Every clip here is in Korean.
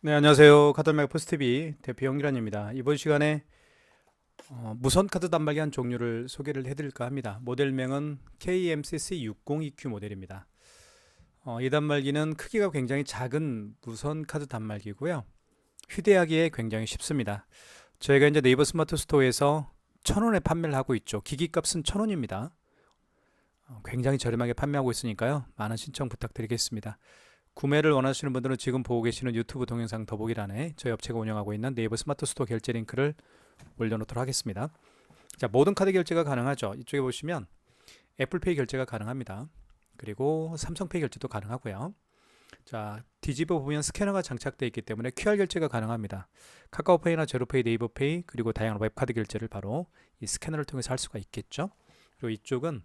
네, 안녕하세요. 카드말기 포스TV 대표 영기란입니다. 이번 시간에 무선 카드 단말기 한 종류를 소개를 해드릴까 합니다. 모델명은 KMCC602Q 모델입니다. 이 단말기는 크기가 굉장히 작은 무선 카드 단말기고요. 휴대하기에 굉장히 쉽습니다. 저희가 이제 네이버 스마트 스토어에서 1,000원에 판매를 하고 있죠. 기기값은 1,000원입니다. 굉장히 저렴하게 판매하고 있으니까요. 많은 신청 부탁드리겠습니다. 구매를 원하시는 분들은 지금 보고 계시는 유튜브 동영상 더보기란에 저희 업체가 운영하고 있는 네이버 스마트 스토어 결제 링크를 올려놓도록 하겠습니다. 자, 모든 카드 결제가 가능하죠. 이쪽에 보시면 애플페이 결제가 가능합니다. 그리고 삼성페이 결제도 가능하고요. 자, 뒤집어 보면 스캐너가 장착되어 있기 때문에 QR 결제가 가능합니다. 카카오페이나 제로페이, 네이버페이 그리고 다양한 웹카드 결제를 바로 이 스캐너를 통해서 할 수가 있겠죠. 그리고 이쪽은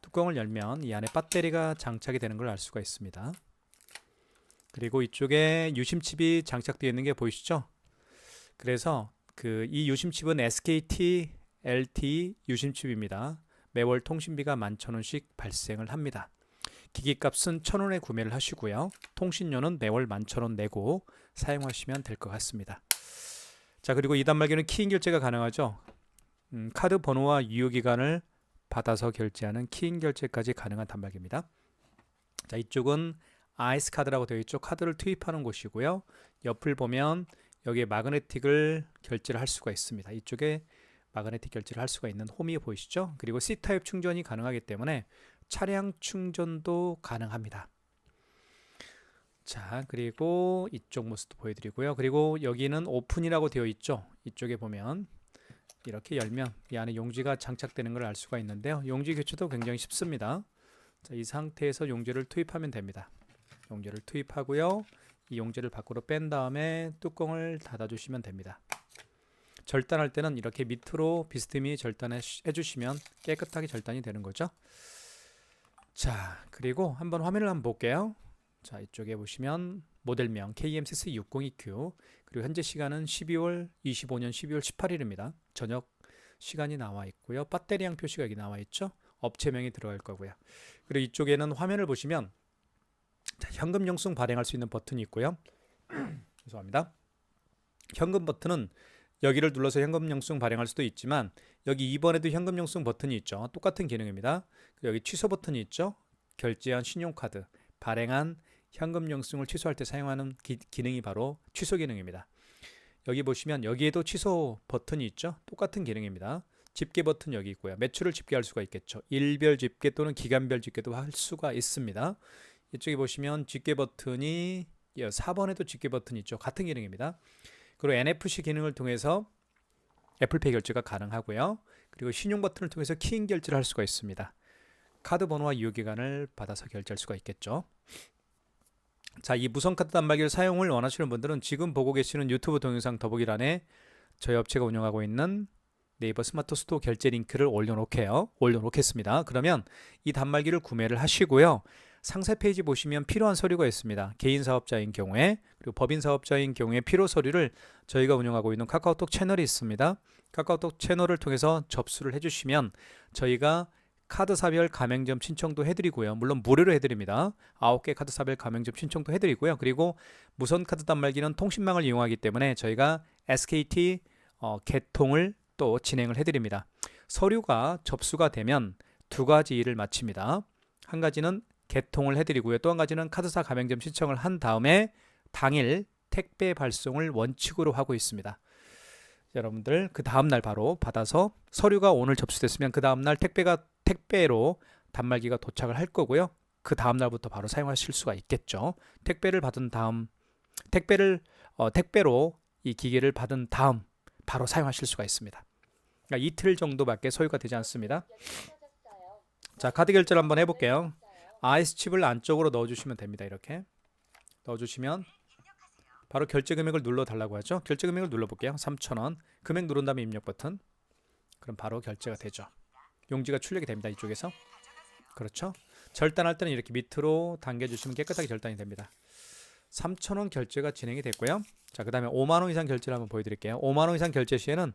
뚜껑을 열면 이 안에 배터리가 장착이 되는 걸 알 수가 있습니다. 그리고 이쪽에 유심칩이 장착되어 있는 게 보이시죠? 그래서 이 유심칩은 SKT LTE 유심칩입니다. 매월 통신비가 11,000원씩 발생을 합니다. 기기값은 1,000원에 구매를 하시고요. 통신료는 매월 11,000원 내고 사용하시면 될 것 같습니다. 자, 그리고 이 단말기는 키인 결제가 가능하죠. 카드 번호와 유효기간을 받아서 결제하는 키인 결제까지 가능한 단말기입니다. 자, 이쪽은 아이스 카드라고 되어 있죠. 카드를 투입하는 곳이고요. 옆을 보면 여기에 마그네틱을 결제를 할 수가 있습니다. 이쪽에 마그네틱 결제를 할 수가 있는 홈이 보이시죠? 그리고 C타입 충전이 가능하기 때문에 차량 충전도 가능합니다. 자, 그리고 이쪽 모습도 보여드리고요. 그리고 여기는 오픈이라고 되어 있죠. 이쪽에 보면 이렇게 열면 이 안에 용지가 장착되는 걸 알 수가 있는데요. 용지 교체도 굉장히 쉽습니다. 자, 이 상태에서 용지를 투입하면 됩니다. 용지를 투입하고요. 이 용지를 밖으로 뺀 다음에 뚜껑을 닫아주시면 됩니다. 절단할 때는 이렇게 밑으로 비스듬히 절단해 주시면 깨끗하게 절단이 되는 거죠. 자, 그리고 한번 화면을 한번 볼게요. 자, 이쪽에 보시면 모델명 KMCC602Q 그리고 현재 시간은 25년 12월 18일입니다. 저녁 시간이 나와 있고요. 배터리량 표시가 여기 나와 있죠. 업체명이 들어갈 거고요. 그리고 이쪽에는 화면을 보시면 자, 현금 영수증 발행할 수 있는 버튼이 있고요. 죄송합니다. 현금 버튼은 여기를 눌러서 현금 영수증 발행할 수도 있지만 여기 2번에도 현금 영수증 버튼이 있죠. 똑같은 기능입니다. 여기 취소 버튼이 있죠. 결제한 신용카드, 발행한 현금 영수증을 취소할 때 사용하는 기능이 바로 취소 기능입니다. 여기 보시면 여기에도 취소 버튼이 있죠. 똑같은 기능입니다. 집계 버튼 여기 있고요. 매출을 집계할 수가 있겠죠. 일별 집계 또는 기간별 집계도 할 수가 있습니다. 이쪽에 보시면 집계 버튼이 4번에도 집계 버튼이 있죠. 같은 기능입니다. 그리고 NFC 기능을 통해서 애플페이 결제가 가능하고요. 그리고 신용 버튼을 통해서 키인 결제를 할 수가 있습니다. 카드 번호와 유효기간을 받아서 결제할 수가 있겠죠. 자, 이 무선 카드 단말기를 사용을 원하시는 분들은 지금 보고 계시는 유튜브 동영상 더보기란에 저희 업체가 운영하고 있는 네이버 스마트 스토어 결제 링크를 올려놓겠습니다. 그러면 이 단말기를 구매를 하시고요. 상세 페이지 보시면 필요한 서류가 있습니다. 개인 사업자인 경우에 그리고 법인 사업자인 경우에 필요 서류를 저희가 운영하고 있는 카카오톡 채널이 있습니다. 카카오톡 채널을 통해서 접수를 해주시면 저희가 카드사별 가맹점 신청도 해드리고요. 물론 무료로 해드립니다. 9개 카드사별 가맹점 신청도 해드리고요. 그리고 무선 카드 단말기는 통신망을 이용하기 때문에 저희가 SKT 개통을 또 진행을 해드립니다. 서류가 접수가 되면 두 가지 일을 마칩니다. 한 가지는 개통을 해드리고요. 또 한 가지는 카드사 가맹점 신청을 한 다음에 당일 택배 발송을 원칙으로 하고 있습니다. 여러분들 그 다음날 바로 받아서 서류가 오늘 접수됐으면 그 다음날 택배로 단말기가 도착을 할 거고요. 그 다음날부터 바로 사용하실 수가 있겠죠. 택배를 받은 다음 택배로 이 기계를 받은 다음 바로 사용하실 수가 있습니다. 그러니까 이틀 정도밖에 소요가 되지 않습니다. 자, 카드 결제를 한번 해볼게요. 아이스 칩을 안쪽으로 넣어주시면 됩니다. 이렇게 넣어주시면 바로 결제 금액을 눌러달라고 하죠. 결제 금액을 눌러볼게요. 3,000원. 금액 누른 다음에 입력 버튼. 그럼 바로 결제가 되죠. 용지가 출력이 됩니다. 이쪽에서. 그렇죠. 절단할 때는 이렇게 밑으로 당겨주시면 깨끗하게 절단이 됩니다. 3,000원 결제가 진행이 됐고요. 자, 그 다음에 5만원 이상 결제를 한번 보여드릴게요. 5만원 이상 결제 시에는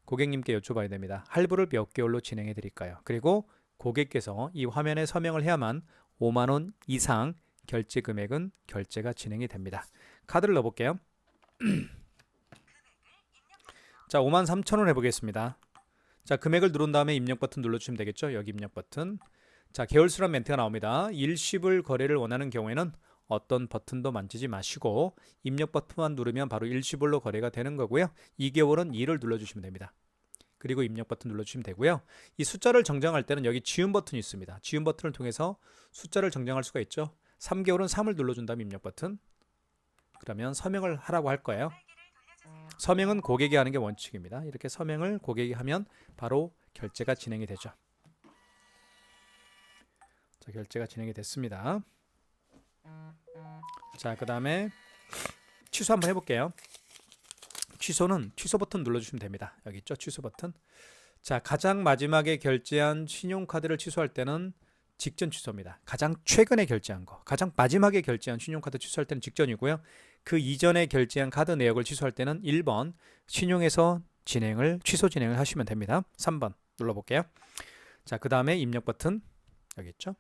고객님께 여쭤봐야 됩니다. 할부를 몇 개월로 진행해 드릴까요? 그리고 고객께서 이 화면에 서명을 해야만 5만원 이상 결제 금액은 결제가 진행이 됩니다. 카드를 넣어볼게요. 자, 53,000원 해보겠습니다. 자, 금액을 누른 다음에 입력 버튼 눌러주시면 되겠죠. 여기 입력 버튼. 자, 개월수란 멘트가 나옵니다. 일시불 거래를 원하는 경우에는 어떤 버튼도 만지지 마시고 입력 버튼만 누르면 바로 일시불로 거래가 되는 거고요. 2개월은 2를 눌러주시면 됩니다. 그리고 입력 버튼 눌러주시면 되고요. 이 숫자를 정정할 때는 여기 지운 버튼이 있습니다. 지운 버튼을 통해서 숫자를 정정할 수가 있죠. 3개월은 3을 눌러준 다음 입력 버튼. 그러면 서명을 하라고 할 거예요. 서명은 고객이 하는 게 원칙입니다. 이렇게 서명을 고객이 하면 바로 결제가 진행이 되죠. 자, 결제가 진행이 됐습니다. 자, 그 다음에 취소 한번 해볼게요. 취소는 취소 버튼 눌러주시면 됩니다. 여기 있죠, 취소 버튼. 자, 가장 마지막에 결제한 신용카드를 취소할 때는 직전 취소입니다. 가장 최근에 결제한 거, 가장 마지막에 결제한 신용카드 취소할 때는 직전이고요. 그 이전에 결제한 카드 내역을 취소할 때는 1번 신용에서 취소 진행을 하시면 됩니다. 3번 눌러볼게요. 자, 그 다음에 입력 버튼 여기 있죠.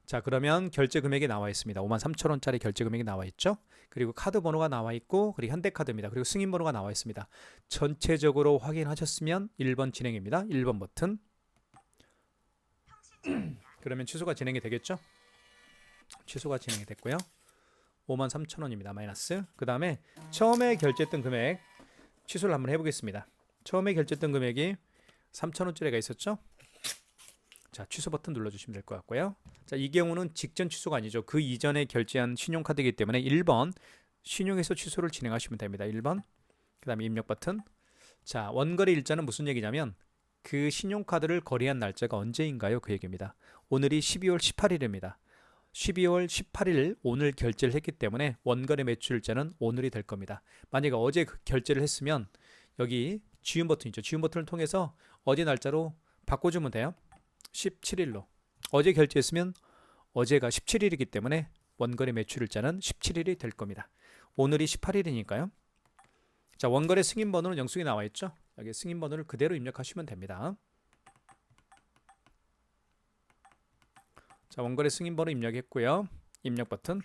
자, 그러면 결제 금액이 나와 있습니다. 53,000원짜리 결제 금액이 나와 있죠. 그리고 카드 번호가 나와 있고, 그리고 현대카드입니다. 그리고 승인 번호가 나와 있습니다. 전체적으로 확인하셨으면 1번 진행입니다. 1번 버튼. 그러면 취소가 진행이 되겠죠. 취소가 진행이 됐고요. 53,000원입니다. 마이너스. 그 다음에 처음에 결제했던 금액 취소를 한번 해보겠습니다. 처음에 결제했던 금액이 3,000원짜리가 있었죠. 자, 취소 버튼 눌러주시면 될 것 같고요. 자, 이 경우는 직전 취소가 아니죠. 그 이전에 결제한 신용카드이기 때문에 1번 신용에서 취소를 진행하시면 됩니다. 1번. 그 다음에 입력 버튼. 자, 원거래 일자는 무슨 얘기냐면 그 신용카드를 거래한 날짜가 언제인가요? 그 얘기입니다. 오늘이 12월 18일입니다. 12월 18일 오늘 결제를 했기 때문에 원거래 매출일자는 오늘이 될 겁니다. 만약에 어제 결제를 했으면 여기 지운 버튼 있죠. 지운 버튼을 통해서 어제 날짜로 바꿔주면 돼요. 17일로. 어제 결제했으면 어제가 17일이기 때문에 원거래 매출일자는 17일이 될 겁니다. 오늘이 18일이니까요. 자, 원거래 승인 번호는 영수증에 나와 있죠. 여기 승인 번호를 그대로 입력하시면 됩니다. 자, 원거래 승인 번호 입력했고요. 입력 버튼.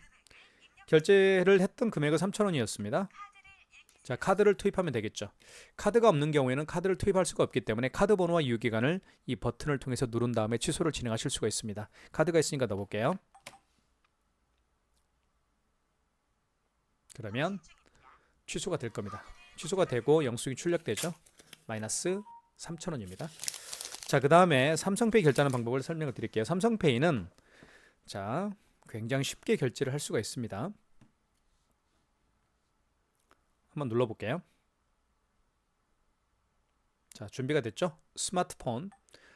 결제를 했던 금액은 3,000원이었습니다. 자, 카드를 투입하면 되겠죠. 카드가 없는 경우에는 카드를 투입할 수가 없기 때문에 카드 번호와 유효기간을 이 버튼을 통해서 누른 다음에 취소를 진행하실 수가 있습니다. 카드가 있으니까 넣어볼게요. 그러면 취소가 될 겁니다. 취소가 되고 영수증이 출력되죠. 마이너스 3,000원입니다. 자, 그 다음에 삼성페이 결제하는 방법을 설명을 드릴게요. 삼성페이는 자, 굉장히 쉽게 결제를 할 수가 있습니다. 한번 눌러볼게요. 자, 준비가 됐죠? 스마트폰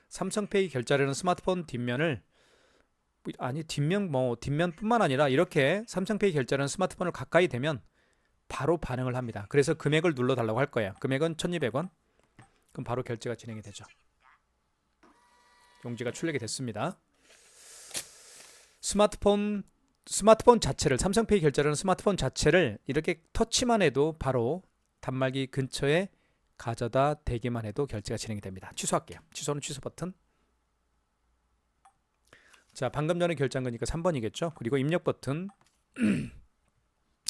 삼성페이 결제하려는 스마트폰 뒷면을 뒷면뿐만 아니라 이렇게 삼성페이 결제하는 스마트폰을 가까이 대면 바로 반응을 합니다. 그래서 금액을 눌러달라고 할 거예요. 금액은 1,200원. 그럼 바로 결제가 진행이 되죠. 용지가 출력이 됐습니다. 스마트폰 자체를 삼성페이 결제하는 스마트폰 자체를 이렇게 터치만 해도 바로 단말기 근처에 가져다 대기만 해도 결제가 진행이 됩니다. 취소할게요. 취소는 취소 버튼. 자, 방금 전에 결제한 거니까 3번이겠죠. 그리고 입력 버튼.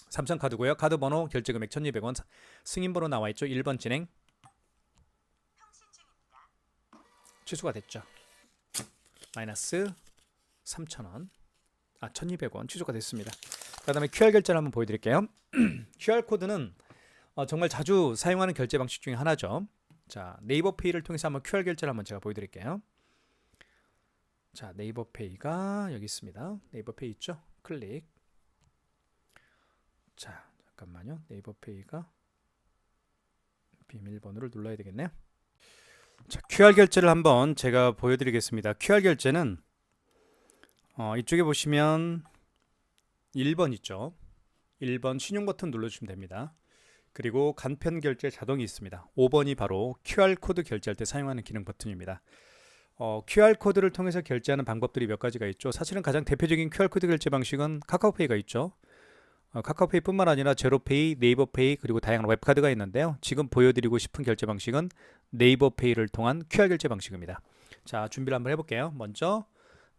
삼성카드고요. 카드 번호, 결제 금액 1,200원. 승인 번호 나와 있죠. 1번 진행. 취소가 됐죠. 마이너스 3,000원. 1,200원 취소가 됐습니다. 그 다음에 QR 결제를 한번 보여드릴게요. QR 코드는 정말 자주 사용하는 결제 방식 중에 하나죠. 자, 네이버페이를 통해서 한번 QR 결제를 한번 제가 보여드릴게요. 자, 네이버페이가 여기 있습니다. 네이버페이 있죠? 클릭. 자, 잠깐만요. 네이버페이가 비밀번호를 눌러야 되겠네요. 자, QR 결제를 한번 제가 보여드리겠습니다. QR 결제는 이쪽에 보시면 1번 있죠. 1번 신용 버튼 눌러주시면 됩니다. 그리고 간편 결제 자동이 있습니다. 5번이 바로 QR코드 결제할 때 사용하는 기능 버튼입니다. QR코드를 통해서 결제하는 방법들이 몇 가지가 있죠. 사실은 가장 대표적인 QR코드 결제 방식은 카카오페이가 있죠. 카카오페이뿐만 아니라 제로페이, 네이버페이 그리고 다양한 웹카드가 있는데요. 지금 보여드리고 싶은 결제 방식은 네이버페이를 통한 QR 결제 방식입니다. 자, 준비를 한번 해볼게요. 먼저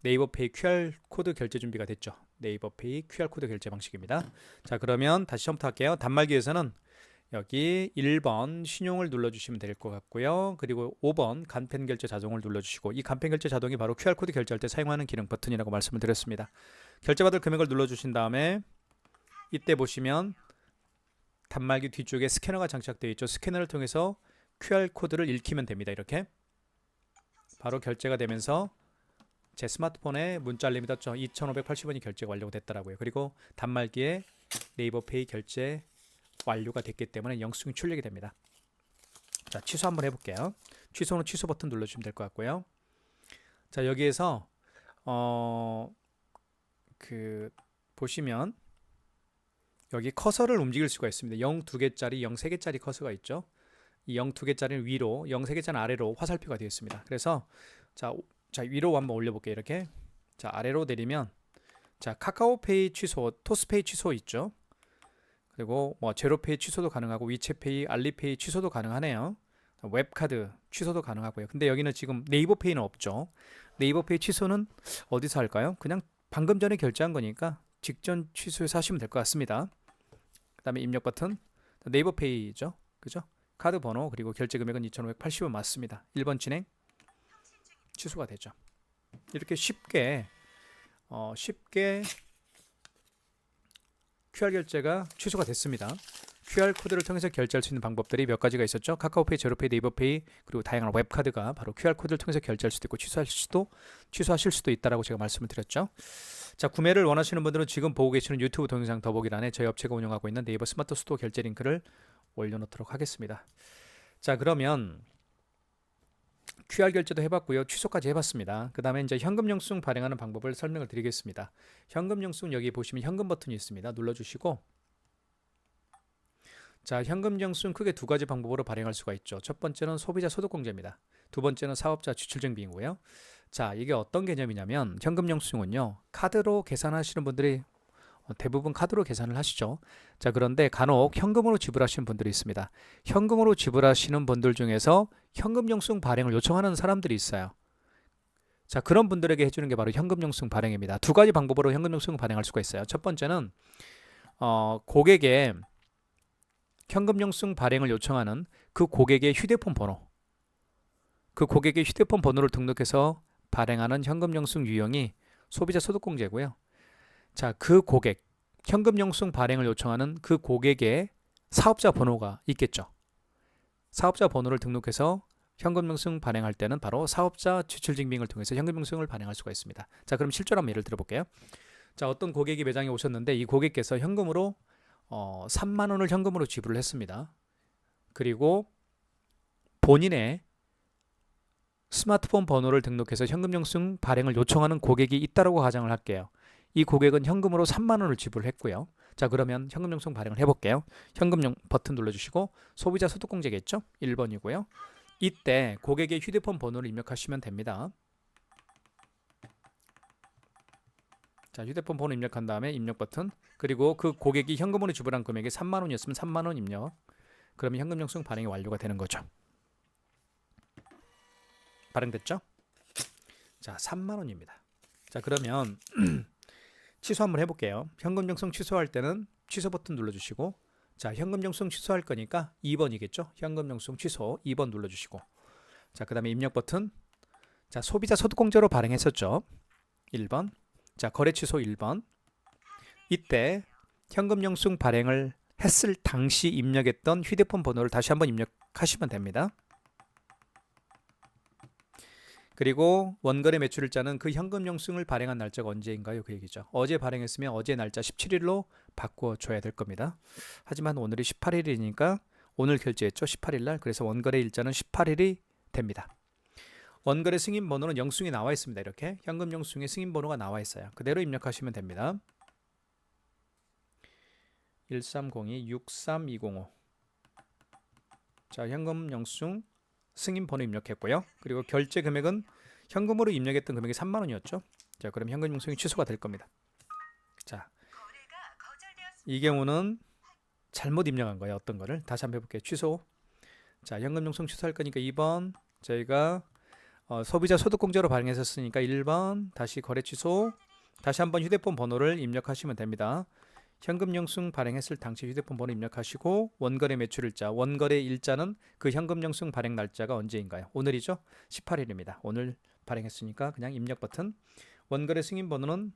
네이버페이 QR코드 결제 준비가 됐죠. 네이버페이 QR코드 결제 방식입니다. 자, 그러면 다시 처음부터 할게요. 단말기에서는 여기 1번 신용을 눌러주시면 될 것 같고요. 그리고 5번 간편 결제 자동을 눌러주시고, 이 간편 결제 자동이 바로 QR코드 결제할 때 사용하는 기능 버튼이라고 말씀을 드렸습니다. 결제받을 금액을 눌러주신 다음에 이때 보시면 단말기 뒤쪽에 스캐너가 장착되어 있죠. 스캐너를 통해서 QR코드를 읽히면 됩니다. 이렇게 바로 결제가 되면서 제 스마트폰에 문자 알림이 떴죠. 2,580원이 결제가 완료가 됐더라고요. 그리고 단말기에 네이버페이 결제 완료가 됐기 때문에 영수증이 출력이 됩니다. 자, 취소 한번 해볼게요. 취소는 취소 버튼 눌러주시면 될 것 같고요. 자, 여기에서 보시면 여기 커서를 움직일 수가 있습니다. 0 2개짜리, 0 3개짜리 커서가 있죠. 이 0 2개짜리는 위로, 0 3개짜리는 아래로 화살표가 되어 있습니다. 그래서 자, 위로 한번 올려볼게요. 이렇게. 자, 아래로 내리면 자, 카카오페이 취소, 토스페이 취소 있죠. 그리고 뭐 제로페이 취소도 가능하고 위챗페이, 알리페이 취소도 가능하네요. 웹카드 취소도 가능하고요. 근데 여기는 지금 네이버페이는 없죠. 네이버페이 취소는 어디서 할까요? 그냥 방금 전에 결제한 거니까 직전 취소해서 하시면 될 것 같습니다. 그 다음에 입력 버튼, 네이버페이죠. 그죠? 카드 번호 그리고 결제 금액은 2,580원 맞습니다. 1번 진행, 취소가 되죠. 이렇게 쉽게 QR 결제가 취소가 됐습니다. QR 코드를 통해서 결제할 수 있는 방법들이 몇 가지가 있었죠. 카카오페이, 제로페이, 네이버페이 그리고 다양한 웹카드가 바로 QR 코드를 통해서 결제할 수도 있고 취소하실 수도 있다라고 제가 말씀을 드렸죠. 자, 구매를 원하시는 분들은 지금 보고 계시는 유튜브 동영상 더보기란에 저희 업체가 운영하고 있는 네이버 스마트 스토어 결제 링크를 올려놓도록 하겠습니다. 자, 그러면 QR 결제도 해봤고요. 취소까지 해봤습니다. 그 다음에 이제 현금 영수증 발행하는 방법을 설명을 드리겠습니다. 현금 영수증 여기 보시면 현금 버튼이 있습니다. 눌러주시고, 자, 현금 영수증 크게 두 가지 방법으로 발행할 수가 있죠. 첫 번째는 소비자 소득공제입니다. 두 번째는 사업자 지출증빙이고요. 자, 이게 어떤 개념이냐면 현금 영수증은요, 카드로 계산하시는 분들이 대부분 카드로 계산을 하시죠. 자, 그런데 간혹 현금으로 지불하시는 분들이 있습니다. 현금으로 지불하시는 분들 중에서 현금 영수증 발행을 요청하는 사람들이 있어요. 자, 그런 분들에게 해주는 게 바로 현금 영수증 발행입니다. 두 가지 방법으로 현금 영수증 발행할 수가 있어요. 첫 번째는 고객의 현금 영수증 발행을 요청하는 그 고객의 휴대폰 번호, 그 고객의 휴대폰 번호를 등록해서 발행하는 현금 영수증 유형이 소비자 소득공제고요. 자, 그 고객, 현금 영수증 발행을 요청하는 그 고객의 사업자 번호가 있겠죠. 사업자 번호를 등록해서 현금 영수증 발행할 때는 바로 사업자 지출증빙을 통해서 현금 영수증을 발행할 수가 있습니다. 자, 그럼 실제로 한번 예를 들어볼게요. 자, 어떤 고객이 매장에 오셨는데 이 고객께서 현금으로 3만 원을 현금으로 지불을 했습니다. 그리고 본인의 스마트폰 번호를 등록해서 현금 영수증 발행을 요청하는 고객이 있다고 가정을 할게요. 이 고객은 현금으로 3만 원을 지불했고요. 자, 그러면 현금 영수증 발행을 해볼게요. 현금 버튼 눌러주시고 소비자 소득공제겠죠? 1번이고요. 이때 고객의 휴대폰 번호를 입력하시면 됩니다. 자, 휴대폰 번호 입력한 다음에 입력 버튼, 그리고 그 고객이 현금으로 지불한 금액이 3만 원이었으면 3만 원 입력. 그러면 현금 영수증 발행이 완료가 되는 거죠. 발행됐죠? 자, 3만 원입니다. 자, 그러면 취소 한번 해볼게요. 현금 영수증 취소할 때는 취소 버튼 눌러주시고, 자, 현금 영수증 취소할 거니까 2번이겠죠? 현금 영수증 취소 2번 눌러주시고, 자, 그 다음에 입력 버튼, 자, 소비자 소득공제로 발행했었죠? 1번. 자, 거래 취소 1번. 이때 현금 영수증 발행을 했을 당시 입력했던 휴대폰 번호를 다시 한번 입력하시면 됩니다. 그리고 원거래 매출일자는 그 현금 영수증을 발행한 날짜가 언제인가요? 그 얘기죠. 어제 발행했으면 어제 날짜 17일로 바꿔줘야 될 겁니다. 하지만 오늘이 18일이니까 오늘 결제했죠. 18일날. 그래서 원거래 일자는 18일이 됩니다. 원거래 승인 번호는 영수증에 나와 있습니다. 이렇게 현금 영수증에 승인 번호가 나와 있어요. 그대로 입력하시면 됩니다. 1302-63205. 자, 현금 영수증 승인 번호 입력했고요. 그리고 결제 금액은 현금으로 입력했던 금액이 3만 원이었죠. 자, 그럼 현금 영수증이 취소가 될 겁니다. 자, 이 경우는 잘못 입력한 거예요. 어떤 거를 다시 한번 해볼게요. 취소. 자, 현금 영수증 취소할 거니까 2번. 저희가 소비자 소득공제로 발행했었으니까 1번. 다시 거래 취소. 다시 한번 휴대폰 번호를 입력하시면 됩니다. 현금 영수증 발행했을 당시 휴대폰 번호 입력하시고 원거래 매출일자, 원거래 일자는 그 현금 영수증 발행 날짜가 언제인가요? 오늘이죠? 18일입니다. 오늘 발행했으니까 그냥 입력 버튼. 원거래 승인 번호는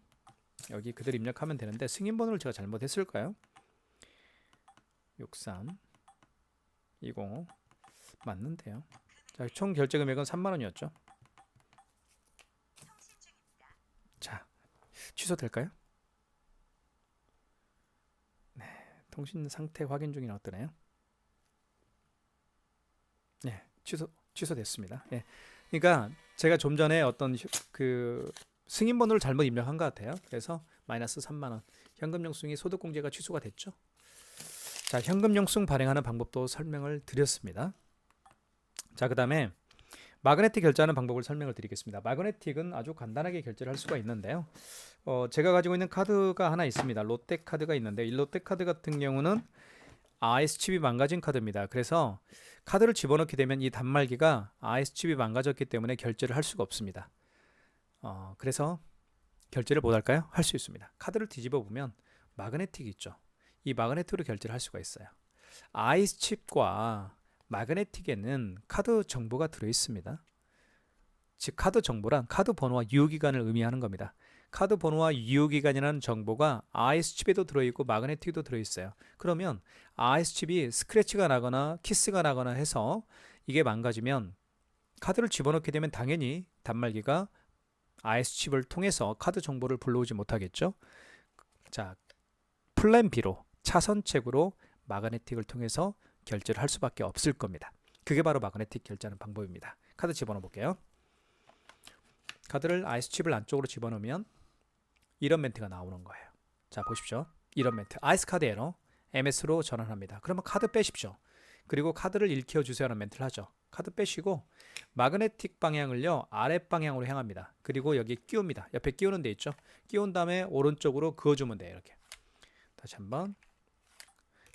여기 그대로 입력하면 되는데 승인 번호를 제가 잘못했을까요? 63 205 맞는데요. 자, 총 결제 금액은 3만원이었죠. 자, 취소될까요? 네, 통신 상태 확인 중이 나왔더네요. 네, 취소됐습니다. 예. 그러니까 제가 좀 전에 어떤 그 승인 번호를 잘못 입력한 것 같아요. 그래서 마이너스 3만원. 현금 영수증이 소득공제가 취소가 됐죠. 자, 현금 영수증 발행하는 방법도 설명을 드렸습니다. 자, 그 다음에 마그네틱 결제하는 방법을 설명을 드리겠습니다. 마그네틱은 아주 간단하게 결제를 할 수가 있는데요. 제가 가지고 있는 카드가 하나 있습니다. 롯데카드가 있는데 이 롯데카드 같은 경우는 IS칩이 망가진 카드입니다. 그래서 카드를 집어넣게 되면 이 단말기가 IS칩이 망가졌기 때문에 결제를 할 수가 없습니다. 그래서 결제를 못 할까요? 할 수 있습니다. 카드를 뒤집어 보면 마그네틱이 있죠. 이 마그네틱으로 결제를 할 수가 있어요. IS칩과 마그네틱에는 카드 정보가 들어 있습니다. 즉 카드 정보란 카드 번호와 유효기간을 의미하는 겁니다. 카드 번호와 유효기간이라는 정보가 IS칩에도 들어있고 마그네틱에도 들어있어요. 그러면 IS칩이 스크래치가 나거나 키스가 나거나 해서 이게 망가지면 카드를 집어넣게 되면 당연히 단말기가 IS칩을 통해서 카드 정보를 불러오지 못하겠죠. 자, 플랜 B로 차선책으로 마그네틱을 통해서 결제를 할 수밖에 없을 겁니다. 그게 바로 마그네틱 결제하는 방법입니다. 카드 집어넣어 볼게요. 카드를 IS칩을 안쪽으로 집어넣으면 이런 멘트가 나오는 거예요. 자, 보십시오. 이런 멘트. 아이스카드 에러 MS로 전환합니다. 그러면 카드 빼십시오. 그리고 카드를 일으켜 주세요 하는 멘트를 하죠. 카드 빼시고 마그네틱 방향을요 아랫방향으로 향합니다. 그리고 여기 끼웁니다. 옆에 끼우는 데 있죠. 끼운 다음에 오른쪽으로 그어주면 돼요. 이렇게 다시 한번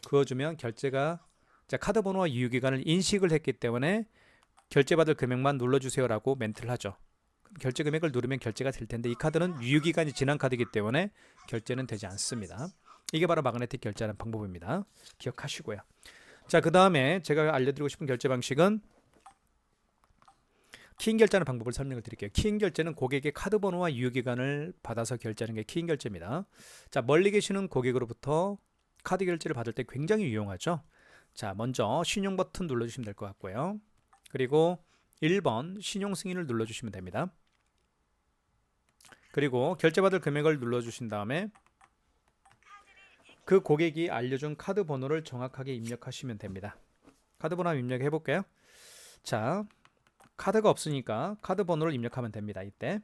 그어주면 결제가, 자, 카드 번호와 유효기간을 인식을 했기 때문에 결제받을 금액만 눌러주세요 라고 멘트를 하죠. 결제 금액을 누르면 결제가 될 텐데 이 카드는 유효기간이 지난 카드이기 때문에 결제는 되지 않습니다. 이게 바로 마그네틱 결제하는 방법입니다. 기억하시고요. 자, 그 다음에 제가 알려드리고 싶은 결제 방식은 키인 결제하는 방법을 설명을 드릴게요. 키인 결제는 고객의 카드 번호와 유효기간을 받아서 결제하는 게 키인 결제입니다. 자, 멀리 계시는 고객으로부터 카드 결제를 받을 때 굉장히 유용하죠. 자, 먼저 신용 버튼 눌러주시면 될 것 같고요. 그리고 1번 신용 승인을 눌러주시면 됩니다. 그리고 결제받을 금액을 눌러주신 다음에 그 고객이 알려준 카드 번호를 정확하게 입력하시면 됩니다. 카드 번호 입력해 볼게요. 자, 카드가 없으니까 카드 번호를 입력하면 됩니다. 이때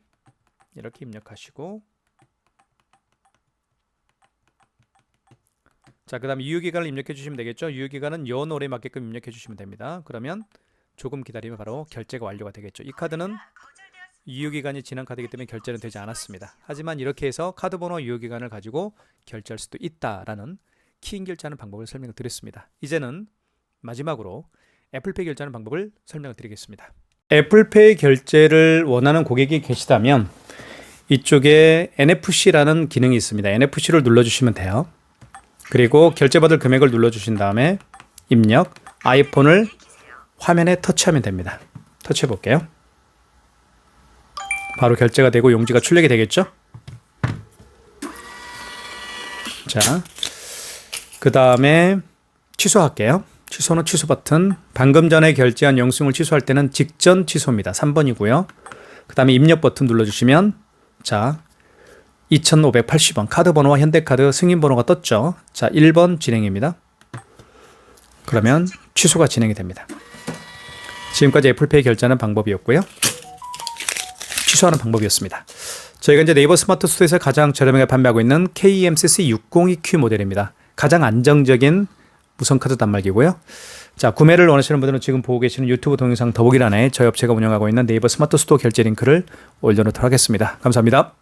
이렇게 입력하시고, 자, 그 다음에 유효기간을 입력해 주시면 되겠죠. 유효기간은 연월에 맞게끔 입력해 주시면 됩니다. 그러면 조금 기다리면 바로 결제가 완료가 되겠죠. 이 카드는 유효기간이 지난 카드이기 때문에 결제는 되지 않았습니다. 하지만 이렇게 해서 카드 번호 유효기간을 가지고 결제할 수도 있다라는 키인 결제하는 방법을 설명을 드렸습니다. 이제는 마지막으로 애플페이 결제하는 방법을 설명을 드리겠습니다. 애플페이 결제를 원하는 고객이 계시다면 이쪽에 NFC라는 기능이 있습니다. NFC를 눌러주시면 돼요. 그리고 결제받을 금액을 눌러주신 다음에 입력, 아이폰을 화면에 터치하면 됩니다. 터치해 볼게요. 바로 결제가 되고 용지가 출력이 되겠죠? 자, 그 다음에 취소할게요. 취소는 취소 버튼. 방금 전에 결제한 영수증을 취소할 때는 직전 취소입니다. 3번이고요. 그 다음에 입력 버튼 눌러주시면, 자, 2580원 카드 번호와 현대카드 승인 번호가 떴죠. 자, 1번 진행입니다. 그러면 취소가 진행이 됩니다. 지금까지 애플페이 결제하는 방법이었고요. 취소하는 방법이었습니다. 저희가 이제 네이버 스마트 스토어에서 가장 저렴하게 판매하고 있는 KMCC 602Q 모델입니다. 가장 안정적인 무선카드 단말기고요. 자, 구매를 원하시는 분들은 지금 보고 계시는 유튜브 동영상 더보기란에 저희 업체가 운영하고 있는 네이버 스마트 스토어 결제 링크를 올려놓도록 하겠습니다. 감사합니다.